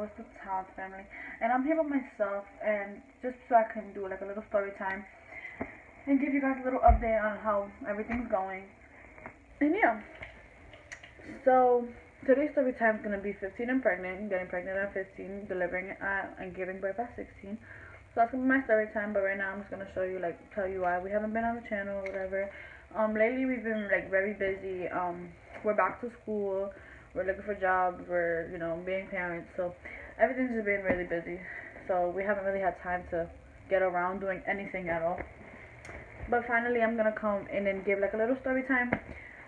it's the Towns family, and I'm here by myself, and just so I can do like a little story time and give you guys a little update on how everything's going. And yeah, so today's story time is gonna be 15 and pregnant, getting pregnant at 15, delivering and giving birth at 16. So that's gonna be my story time. But right now I'm just gonna show you, like, tell you why we haven't been on the channel or whatever. Lately we've been like very busy. We're back to school. We're looking for jobs. We're, being parents. So everything's just been really busy. So we haven't really had time to get around doing anything at all. But finally, I'm gonna come in and give like a little story time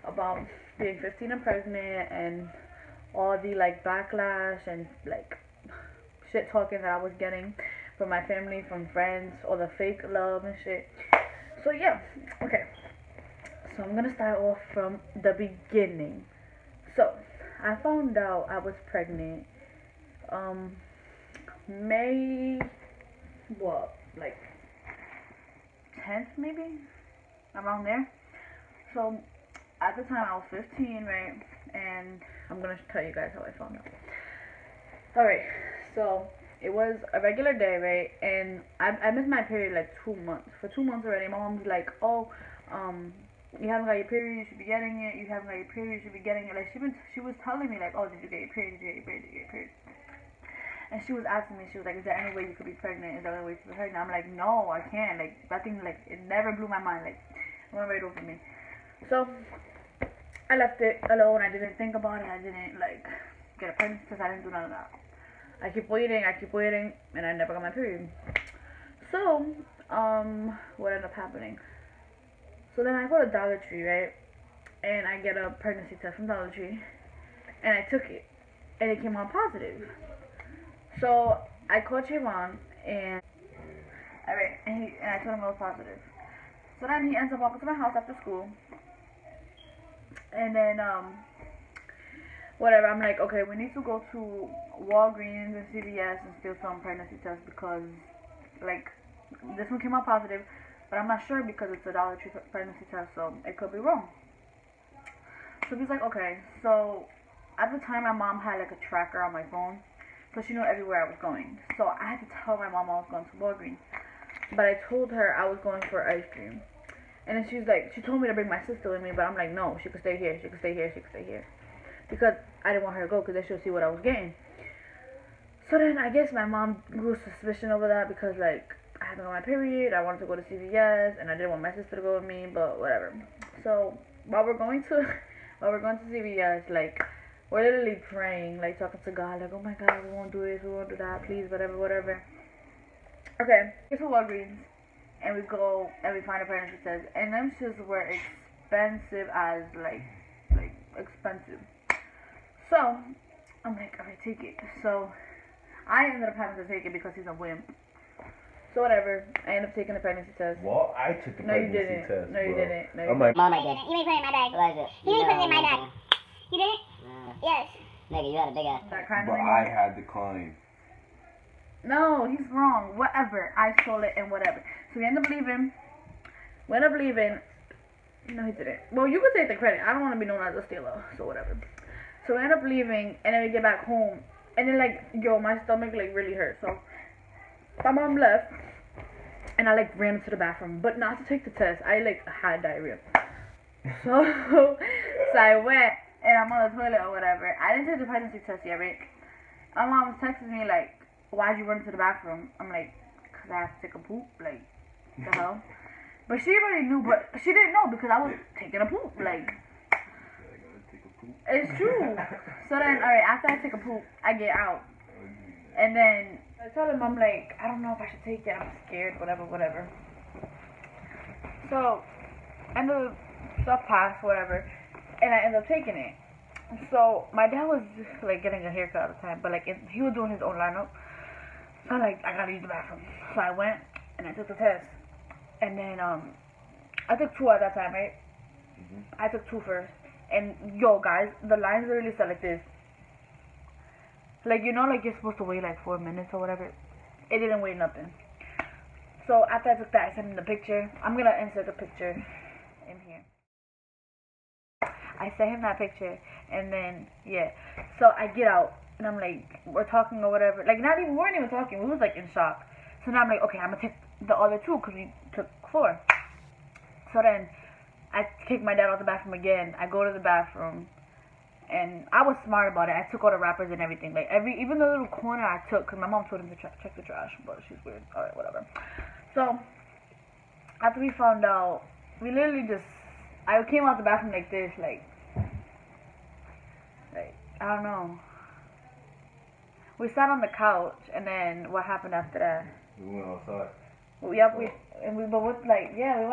about being 15 and pregnant and all the like backlash and like shit talking that I was getting from my family, from friends, all the fake love and shit. So yeah, okay. So I'm gonna start off from the beginning. So I found out I was pregnant May, what, like 10th maybe, around there. So at the time I was 15, right? And I'm gonna tell you guys how I found out. Alright, so it was a regular day, right? And I missed my period like 2 months. For 2 months already, my mom's like, oh, you haven't got your period, you should be getting it. You haven't got your period, you should be getting it. Like, she was telling me like, oh, did you get your period? Did you get your period? Did you get your period? And she was asking me, she was like, is there any way you could be pregnant? Is there any way you could be pregnant? I'm like, no, I can't. Like, that thing, like, it never blew my mind. Like, it went right over me. So, I left it alone. I didn't think about it. I didn't, like, get a pregnancy test. I didn't do none of that. I keep waiting, and I never got my period. So, what ended up happening? So then I go to Dollar Tree, right? And I get a pregnancy test from Dollar Tree. And I took it. And it came out positive. So I called Trayvon and I told him it was positive. So then he ends up walking to my house after school, and then whatever. I'm like, okay, we need to go to Walgreens and CVS and steal some pregnancy tests because like this one came out positive, but I'm not sure because it's a Dollar Tree pregnancy test, so it could be wrong. So he's like, okay. So at the time, my mom had like a tracker on my phone. So she knew everywhere I was going. So I had to tell my mom I was going to Walgreens. But I told her I was going for ice cream. And then she's like, she told me to bring my sister with me. But I'm like, no, she could stay here. She could stay here. She could stay here. Because I didn't want her to go because then she'll see what I was getting. So then I guess my mom grew suspicion over that because like I hadn't got my period. I wanted to go to CVS. And I didn't want my sister to go with me. But whatever. So while we're going to CVS, like, we're literally praying, like, talking to God, like, oh my God, we won't do this, we won't do that, please, whatever. Okay, get to Walgreens, and we go, and we find a pregnancy test, and them shits were expensive as, like, expensive. So, I'm like, alright, take it. So, I ended up having to take it because he's a wimp. So, whatever, I ended up taking the pregnancy test. Well, I took the pregnancy test. No, you didn't. I'm like, Mom, I did. You didn't put it in my bag. Elijah. You didn't put it in my bag. You didn't? Yes. Nigga, you had a big ass. but I had declined. No, he's wrong. Whatever. I stole it and whatever. So we end up leaving. No, he didn't. Well, you could take the credit. I don't want to be known as a stealer, so whatever. So we end up leaving, and then we get back home, and then like, yo, my stomach like really hurt. So my mom left, and I like ran into the bathroom, but not to take the test. I like had diarrhea. So I went. And I'm on the toilet or whatever. I didn't take the pregnancy test yet, right? My mom was texting me like, why'd you run to the bathroom? I'm like, because I have to take a poop. Like, the hell? But she already knew, but she didn't know because I was taking a poop. Like, it's true. So then, alright, after I take a poop, I get out. And then I told him, I'm like, I don't know if I should take it. I'm scared, whatever. So, end of stuff passed, whatever. And I ended up taking it. So my dad was like getting a haircut at the time, but like he was doing his own lineup. So I'm like, I gotta use the bathroom. So I went and I took the test. And then I took 2 at that time, right? I took 2 first. And yo guys, the lines literally said like this. Like, you know, like you're supposed to wait like 4 minutes or whatever. It didn't wait nothing. So after I took that, I sent him the picture. I'm gonna insert the picture in here. I sent him that picture, and then, yeah, so I get out, And I'm like, we're talking or whatever. Like, we weren't even talking. We was like in shock. So now I'm like, okay, I'm gonna take the other two because we took 4. So then I kick my dad out the bathroom again. I go to the bathroom, and I was smart about it. I took all the wrappers and everything. Like even the little corner I took, because my mom told him to check the trash, but she's weird. All right, whatever. So after we found out, we literally just, I came out the bathroom like this, like I don't know. We sat on the couch, and then what happened after that? We went outside. Yep, we went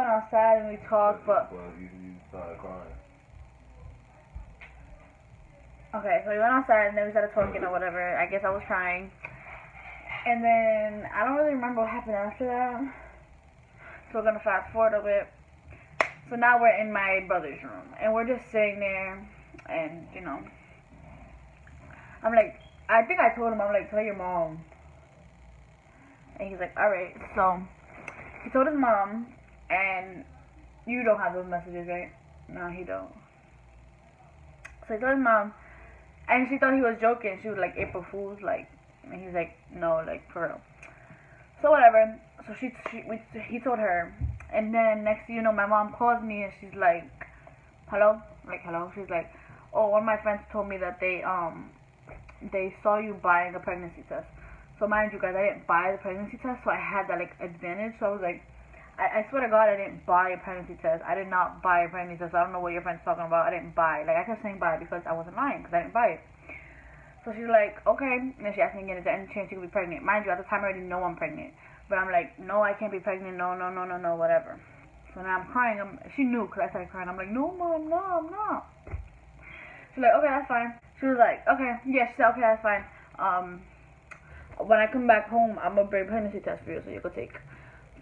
outside and we talked, but you started crying. Okay, so we went outside and then we started talking or whatever. I guess I was crying, and then I don't really remember what happened after that. So we're gonna fast forward a bit. So now we're in my brother's room, and we're just sitting there, and I'm like, I think I told him, I'm like, tell your mom. And he's like, alright. So he told his mom, and you don't have those messages, right? No, he don't. So he told his mom, and she thought he was joking. She was like, April Fool's, like, and he's like, no, like, for real. So whatever. So he told her, and then next thing you know, my mom calls me, and she's like, hello? Like, hello? She's like, oh, one of my friends told me that they saw you buying a pregnancy test. So mind you guys, I didn't buy the pregnancy test, so I had that like advantage. So I was like, I swear to God, I didn't buy a pregnancy test. I did not buy a pregnancy test. I don't know what your friend's talking about. I didn't buy. Like, I kept saying buy because I wasn't lying, because I didn't buy it. So she's like, okay. And then she asked me again, is there any chance you could be pregnant? Mind you, at the time I already know I'm pregnant. But I'm like, no, I can't be pregnant. No, whatever. So now I'm crying. She knew because I started crying. I'm like, no, Mom, no, I'm not. She's like, okay, that's fine. She was like, okay, yeah, she said, okay, that's fine. When I come back home, I'm gonna bring a pregnancy test for you so you can take.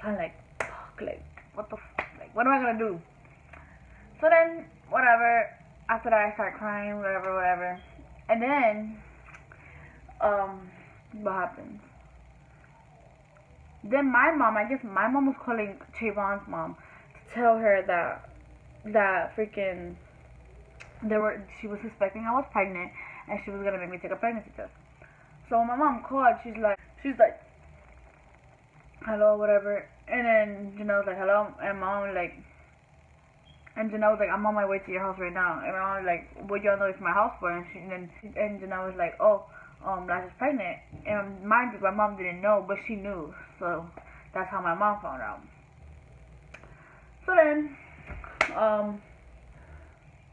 I'm like, fuck, like, what the fuck? Like, what am I gonna do? So then, whatever, after that I start crying, whatever. And then, what happens? Then my mom, I guess my mom was calling Trayvon's mom to tell her that freaking, she was suspecting I was pregnant, and she was gonna make me take a pregnancy test. So when my mom called, she's like, hello, whatever. And then Janelle's like, hello, and mom was like, and Janelle was like, I'm on my way to your house right now. And my mom was like, what you on the way to my house for? And Janelle was like, oh, Lash is pregnant. And mind you, my mom didn't know, but she knew. So that's how my mom found out. So then,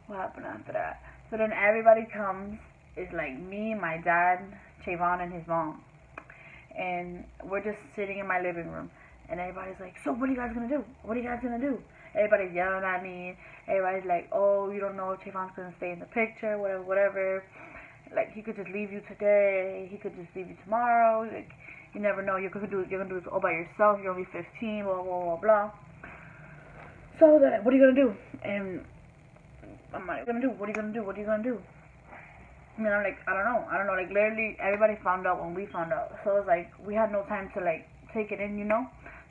what happened after that? So then everybody comes. It's like me, my dad, Trayvon, and his mom. And we're just sitting in my living room. And everybody's like, so what are you guys gonna do? What are you guys gonna do? Everybody's yelling at me. Everybody's like, oh, you don't know if Trayvon's gonna stay in the picture, whatever. Like, he could just leave you today. He could just leave you tomorrow. Like, you never know. You're gonna do this all by yourself. You're only 15, blah, blah, blah, blah. So then, what are you gonna do? And I'm like, what are you gonna do? And I'm like, I don't know. Like, literally, everybody found out when we found out. So it's like, we had no time to, like, take it in,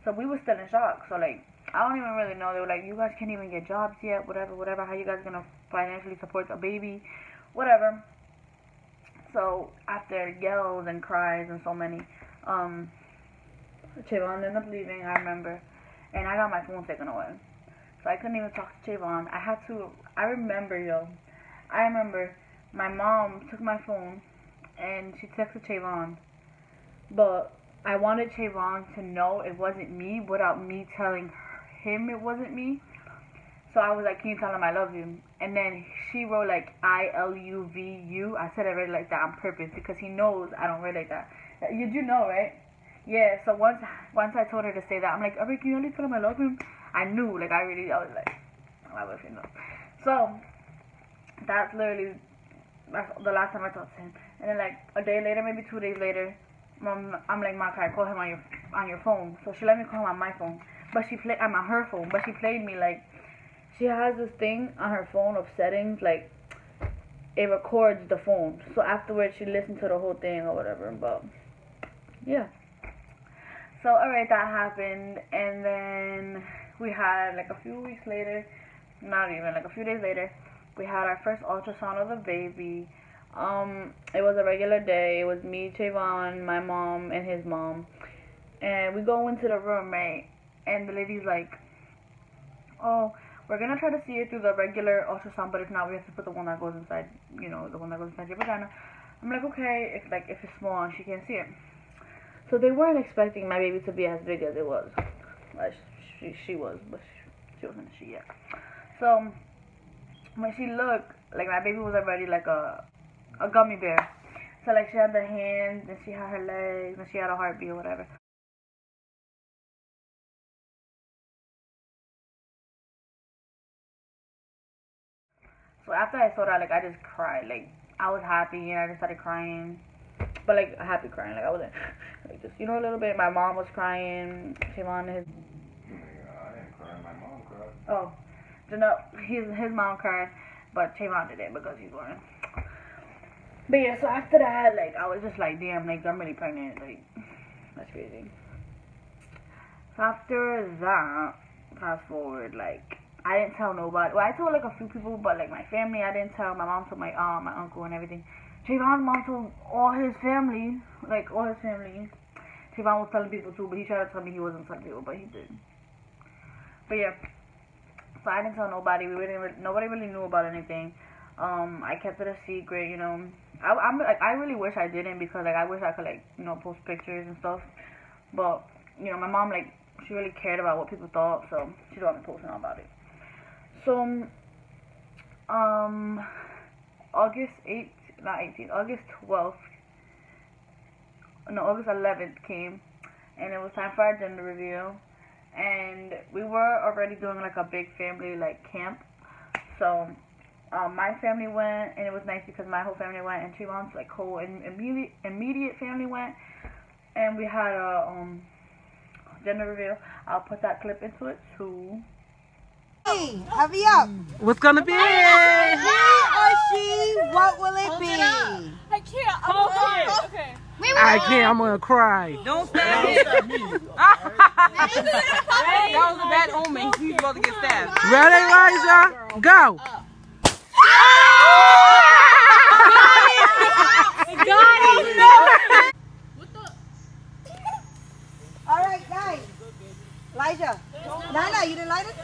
So we were still in shock. So, like, I don't even really know. They were like, you guys can't even get jobs yet, whatever. How you guys gonna financially support a baby? Whatever. So, after yells and cries and so many, Trayvon ended up leaving, I remember. And I got my phone taken away. So I couldn't even talk to Trayvon. I remember my mom took my phone and she texted Trayvon. But I wanted Trayvon to know it wasn't me without me telling him it wasn't me. So I was like, can you tell him I love you? And then she wrote like I-L-U-V-U. I said it really like that on purpose because he knows I don't write like that. You do know, right? Yeah, so once I told her to say that, I'm like, can you only tell him I love him? I knew, like, I was like, my boyfriend knows. So, that's literally the last time I talked to him. And then, like, a day later, maybe 2 days later, I'm like, Mom, can I call him on your phone? So she let me call him on my phone. But I'm on her phone. But she played me, like, she has this thing on her phone of settings, like, it records the phone. So afterwards, she listened to the whole thing or whatever. But, yeah. So, alright, that happened. And then we had, like, a few weeks later, not even, like, a few days later, we had our first ultrasound of the baby. It was a regular day. It was me, Trayvon, my mom, and his mom. And we go into the room, right? And the lady's like, oh, we're gonna try to see it through the regular ultrasound, but if not, we have to put the one that goes inside, you know, the one that goes inside your vagina. I'm like, okay, if it's small and she can't see it. So they weren't expecting my baby to be as big as it was. She was, but she wasn't she yet. So when she looked, like my baby was already like a gummy bear. So like she had the hands and she had her legs and she had a heartbeat or whatever. So after I saw that, like I just cried. Like I was happy and I just started crying, but like a happy crying. Like I wasn't like just, you know, a little bit. My mom was crying. Trayvon, his I didn't cry. My mom cried. oh, no, his mom cried, but Trayvon didn't because he's born. But yeah, so after that, like I was just like, damn, like I'm really pregnant. Like that's crazy. So after that, fast forward, like I didn't tell nobody. Well, I told like a few people, but like my family, I didn't tell. My mom told my aunt, my uncle, and everything. Trayvon's mom told all his family, like all his family. Trayvon was telling people too, but he tried to tell me he wasn't telling people, but he did. But yeah, so I didn't tell nobody. Nobody really knew about anything. I kept it a secret, you know. I'm like, I really wish I didn't, because like I wish I could like, you know, post pictures and stuff. But you know, my mom, like, she really cared about what people thought, so she don't want me posting all about it. So August 12th, no, August 11th came, and it was time for our gender reveal. And we were already doing like a big family like camp. So my family went, and it was nice because my whole family went, and Trayvon's like whole immediate family went, and we had a gender reveal. I'll put that clip into it too. Hey, hurry up. What's gonna be? He or she, what will it be? I can't. I'm okay. I can't. I'm gonna cry. Don't stab me. That was a bad omen. He's about to get stabbed. Ready, Liza? Go. All right, guys. Elijah. Nana, you didn't light it?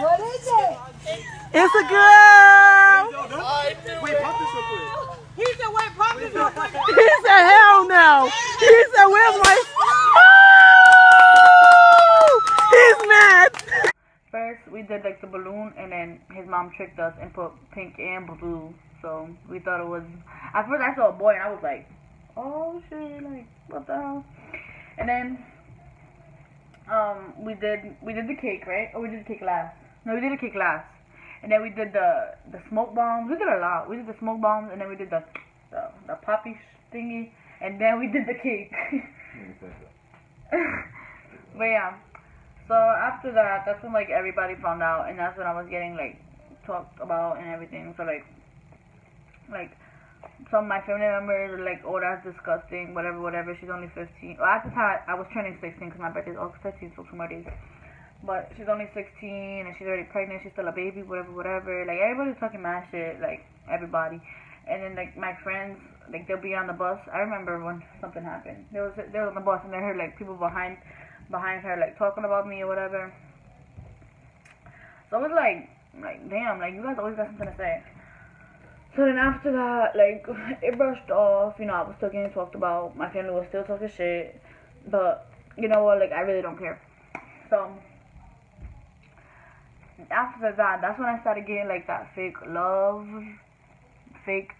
What is it? It's a girl. Wait, pop this real quick. He said, wait, pop this real quick. He said, hell no. He said, where's my... He's mad. First, we did like the balloon, and then his mom tricked us and put pink and blue. So we thought it was. At first, I saw a boy, and I was like, "Oh shit! Like what the hell?" And then we did the cake, right? Or we did the cake last? No, we did the cake last. And then we did the smoke bombs. We did a lot. We did the smoke bombs, and then we did the poppy thingy, and then we did the cake. But yeah. So after that, that's when like everybody found out, and that's when I was getting like talked about and everything. So like some of my family members were like, "Oh, that's disgusting," whatever. She's only 15. Well, at the time I was turning 16 because my birthday is August 15, so 2 more days. But she's only 16 and she's already pregnant. She's still a baby, whatever. Like everybody's talking mad shit, like everybody. And then like my friends, like they'll be on the bus. I remember when something happened. They was on the bus, and they heard like people behind her like talking about me or whatever. So it was like damn, like you guys always got something to say. So then after that, like it brushed off, you know, I was still getting talked about, my family was still talking shit, but you know what, like I really don't care. So after that, that's when I started getting like that fake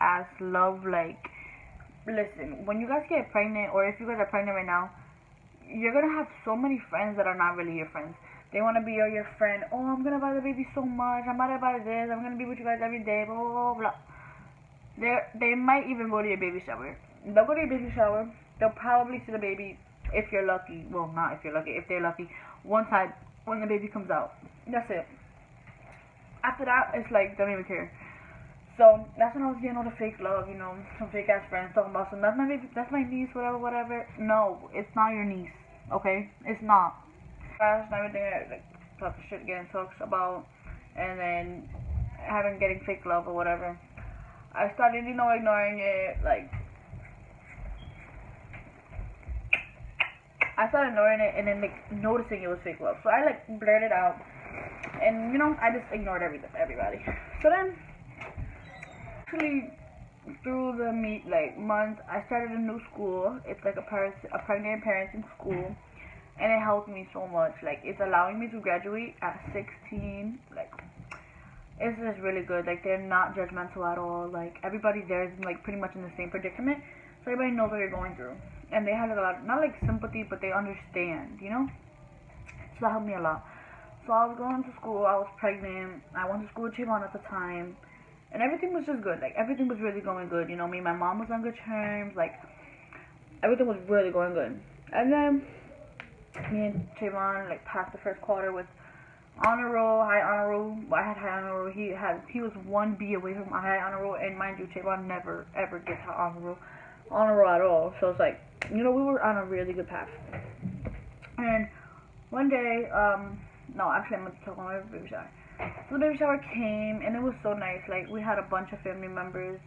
ass love. Like, listen, when you guys get pregnant, or if you guys are pregnant right now, you're gonna have so many friends that are not really your friends. They want to be your friend. Oh, I'm gonna buy the baby so much. I'm about to buy this. I'm gonna be with you guys every day. Blah blah blah blah. They might even go to your baby shower. They'll go to your baby shower. They'll probably see the baby if you're lucky. Well, not if you're lucky. If they're lucky, one time when the baby comes out. That's it. After that, it's like don't even care. So So that's when I was getting all the fake love, you know, some fake ass friends talking about some, that's my baby, that's my niece, whatever. No, it's not your niece, okay? It's not. Gosh, and everything, like, talk shit, getting talked about, and then getting fake love or whatever. I started, you know, ignoring it, like, I started ignoring it and then, like, noticing it was fake love. So I, like, blurted out, and, you know, I just ignored everybody. So then, actually, through the months, I started a new school. It's like a pregnant parenting school, and it helped me so much. Like, it's allowing me to graduate at 16. Like, it's just really good. Like, they're not judgmental at all. Like, everybody there is like pretty much in the same predicament, so everybody knows what you're going through, and they have like a lot, not like sympathy, but they understand, you know. So that helped me a lot. So I was going to school. I was pregnant. I went to school with Trayvon at the time. And everything was just good. Like, everything was really going good. You know, me and my mom was on good terms. Like, everything was really going good. And then, me and Trayvon, like, passed the first quarter with honor roll, high honor roll. Well, I had high honor roll. He was 1 B away from my high honor roll. And mind you, Trayvon never, ever gets high honor roll at all. So it's like, you know, we were on a really good path. And one day, no, actually, I'm going to talk about my baby shower. So the baby shower came, and it was so nice. Like, we had a bunch of family members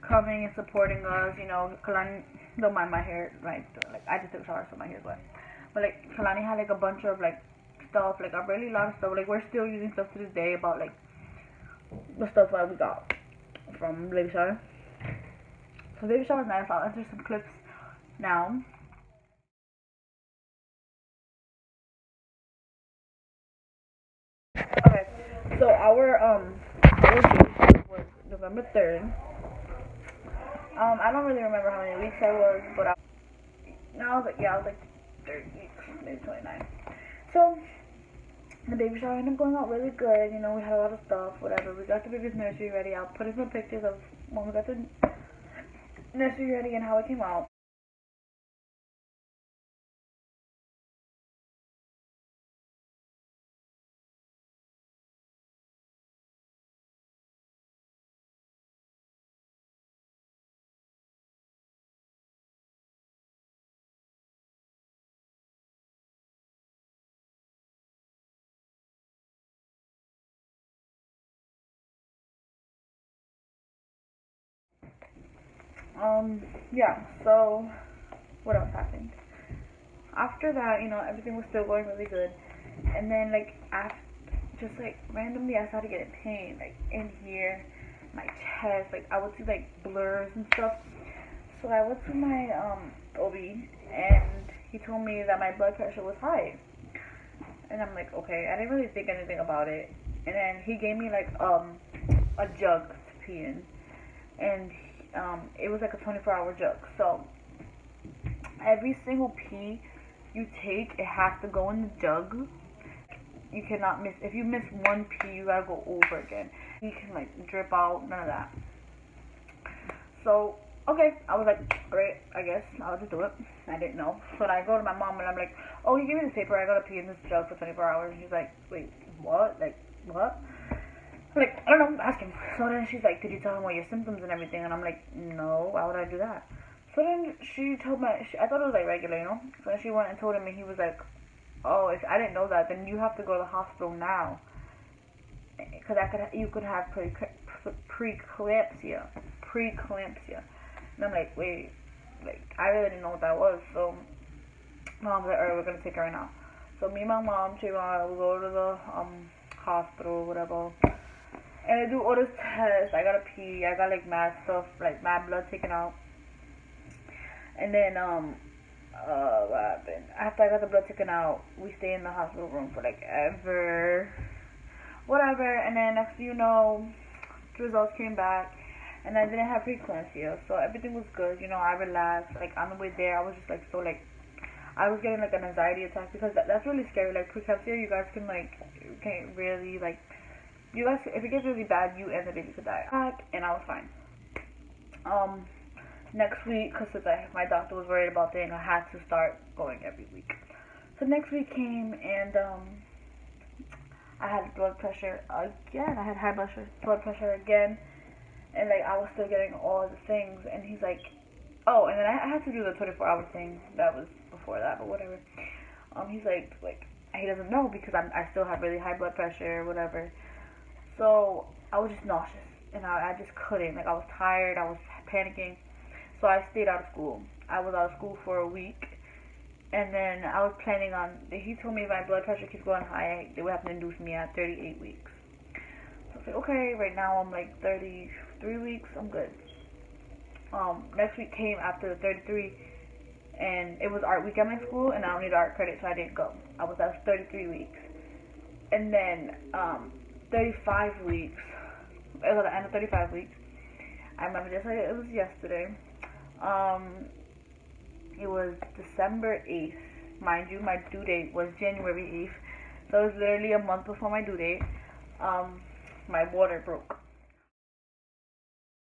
coming and supporting us. You know, Kalani, don't mind my hair, like I just took a shower, so my hair's wet. But like, Kalani had like a bunch of like stuff, like a really lot of stuff. Like, we're still using stuff to this day about like the stuff that we got from baby shower. So baby shower was nice. I'll enter some clips now. Okay, so our date was November 3rd. I don't really remember how many weeks I was, but I was like 30 weeks, maybe 29. So the baby shower ended up going out really good. You know, we had a lot of stuff, whatever. We got the baby's nursery ready. I'll put in some pictures of when we got the nursery ready and how it came out. Yeah, so what else happened? After that, you know, everything was still going really good. And then, like, just, like, randomly I started getting pain, like, in here, my chest, like, I would see, like, blurs and stuff. So I went to my, OB, and he told me that my blood pressure was high. And I'm like, okay, I didn't really think anything about it. And then he gave me, like, a jug to pee in. And it was like a 24-hour jug. So every single pee you take, it has to go in the jug. You cannot miss. If you miss one pee, you gotta go over again. You can like drip out, none of that. So okay, I was like, great, I guess I'll just do it. I didn't know. So then I go to my mom and I'm like, oh, he gave me this paper. I gotta pee in this jug for 24 hours. And she's like, wait, what? Like, what? I'm like, I don't know, ask him. So then she's like, did you tell him what your symptoms and everything? And I'm like, no, why would I do that? So then she told me, I thought it was like regular, you know? So then she went and told him, and he was like, oh, if I didn't know that, then you have to go to the hospital now. Because you could have preeclampsia. And I'm like, wait, like, I really didn't know what that was. So Mom's like, alright, we're going to take her right now. So me and my mom, we go to the hospital, whatever. And I do all this tests. I gotta pee. I got like mad stuff, like mad blood taken out. And then what happened? After I got the blood taken out, we stay in the hospital room for like ever, whatever. And then next thing you know, the results came back, and I didn't have preeclampsia, so everything was good. You know, I relaxed. Like on the way there, I was just like so like, I was getting like an anxiety attack because that's really scary. Like preeclampsia, you guys can like, can't really like. You guys, if it gets really bad, you and the baby could die. And I was fine. Next week, because my doctor was worried about things, I had to start going every week. So next week came, and I had blood pressure again. I had high blood pressure again. and like I was still getting all the things, and he's like, oh, and then I had to do the 24-hour thing. That was before that, but whatever. He's like he doesn't know because I still have really high blood pressure or whatever. So I was just nauseous, and I just couldn't. Like I was tired, I was panicking, so I stayed out of school. I was out of school for a week, and then I was planning on. He told me if my blood pressure keeps going high, they would have to induce me at 38 weeks. So I was like, okay. Right now I'm like 33 weeks. I'm good. Next week came after the 33, and it was art week at my school, and I don't need art credit, so I didn't go. I was at 33 weeks, and then 35 weeks. It was at the end of 35 weeks. I remember just like it was yesterday. It was December 8th. Mind you, my due date was January 8th, so it was literally a month before my due date. My water broke.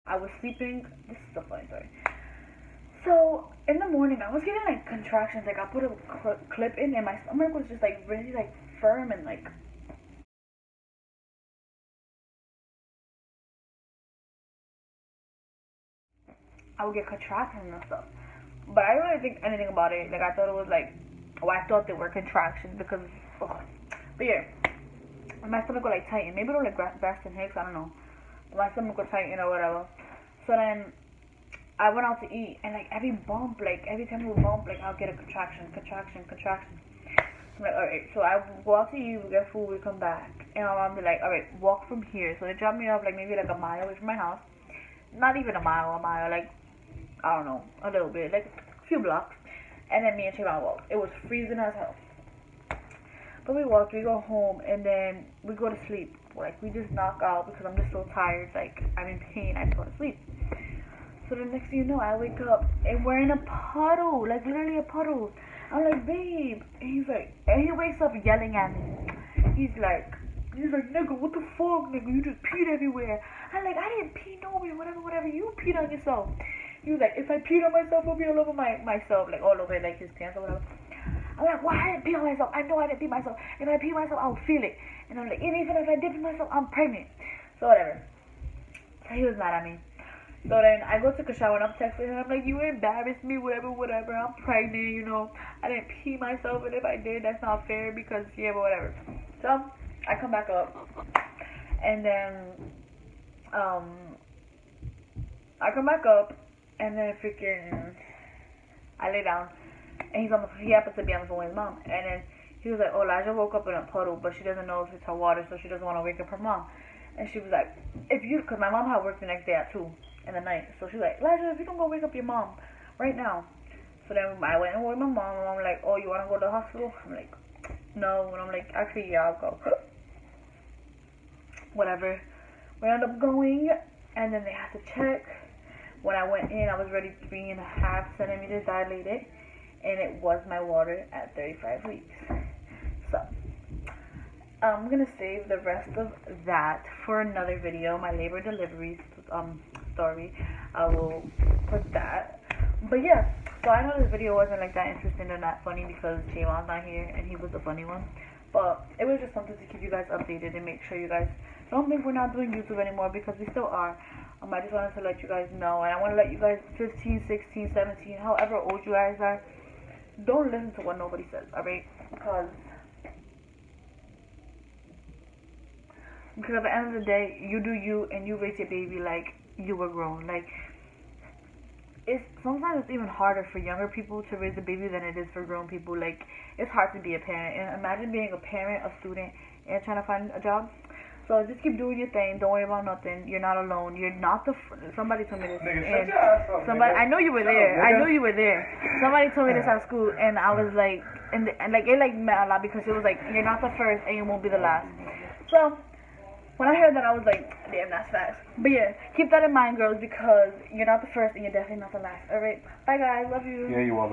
I was sleeping. This is so funny, sorry. So in the morning, I was getting like contractions. Like I put a clip in, and my stomach was just like really like firm and like. I would get contractions and stuff, but I didn't really think anything about it. Like I thought it was like, oh, I thought they were contractions because, oh. But yeah, my stomach would like tighten. Maybe it was like Braxton Hicks. I don't know. My stomach would tighten or whatever. So then I went out to eat, and like every bump, like every time we bump, like I'll get a contraction. I'm like, alright, so I go out to eat, we get food, we come back, and my mom be like, alright, walk from here. So they drop me off like maybe like a mile away from my house. Not even a mile, like I don't know, a little bit, like a few blocks. And then me and Trayvon walked. It was freezing as hell. But we walked, we go home, and then we go to sleep. Like, we just knock out because I'm just so tired. Like, I'm in pain. I just go to sleep. So the next thing you know, I wake up, and we're in a puddle. Like, literally a puddle. I'm like, babe. And he's like, and he wakes up yelling at me. He's like, nigga, what the fuck, nigga? You just peed everywhere. I'm like, I didn't pee nowhere. Whatever. You peed on yourself. He was like, if I peed on myself, I'll be all over myself. Like, all over, like, his pants or whatever. I'm like, why I didn't pee on myself? I know I didn't pee myself. If I pee myself, I'll feel it. And I'm like, and even if I did pee myself, I'm pregnant. So whatever. So he was mad at me. So then I go take a shower and I'm texting him. I'm like, you embarrassed me, whatever. I'm pregnant, you know. I didn't pee myself, and if I did, that's not fair because, yeah, but whatever. So I come back up. And then, I come back up. And then freaking, I lay down. And he happens to be on the phone with his mom. And then he was like, oh, Elijah woke up in a puddle, but she doesn't know if it's her water, so she doesn't want to wake up her mom. And she was like, because my mom had work the next day at 2 in the night. So she was like, Elijah, if you don't go wake up your mom right now. So then I went and with my mom, and I'm like, oh, you want to go to the hospital? I'm like, no. And I'm like, actually, yeah, I'll go. Whatever. We ended up going, and then they had to check. When I went in, I was already 3.5 centimeters dilated, and it was my water at 35 weeks. So, I'm going to save the rest of that for another video, my labor delivery story. I will put that. But yeah, so I know this video wasn't like that interesting or that funny because Trayvon's not here, and he was the funny one. But it was just something to keep you guys updated and make sure you guys don't think we're not doing YouTube anymore, because we still are. I just wanted to let you guys know, and I want to let you guys 15, 16, 17, however old you guys are, don't listen to what nobody says, alright? Because at the end of the day, you do you, and you raise your baby like you were grown. Like, sometimes it's even harder for younger people to raise a baby than it is for grown people. Like, it's hard to be a parent, and imagine being a parent, a student, and trying to find a job. So just keep doing your thing. Don't worry about nothing. You're not alone. You're not the. Somebody told me this. And somebody, I know you were there. I know you were there. Somebody told me this at school, and I was like, and like it like meant a lot because it was like, you're not the first, and you won't be the last. So when I heard that, I was like, damn, that's fast. But yeah, keep that in mind, girls, because you're not the first, and you're definitely not the last. All right, bye guys, love you. Yeah, you are.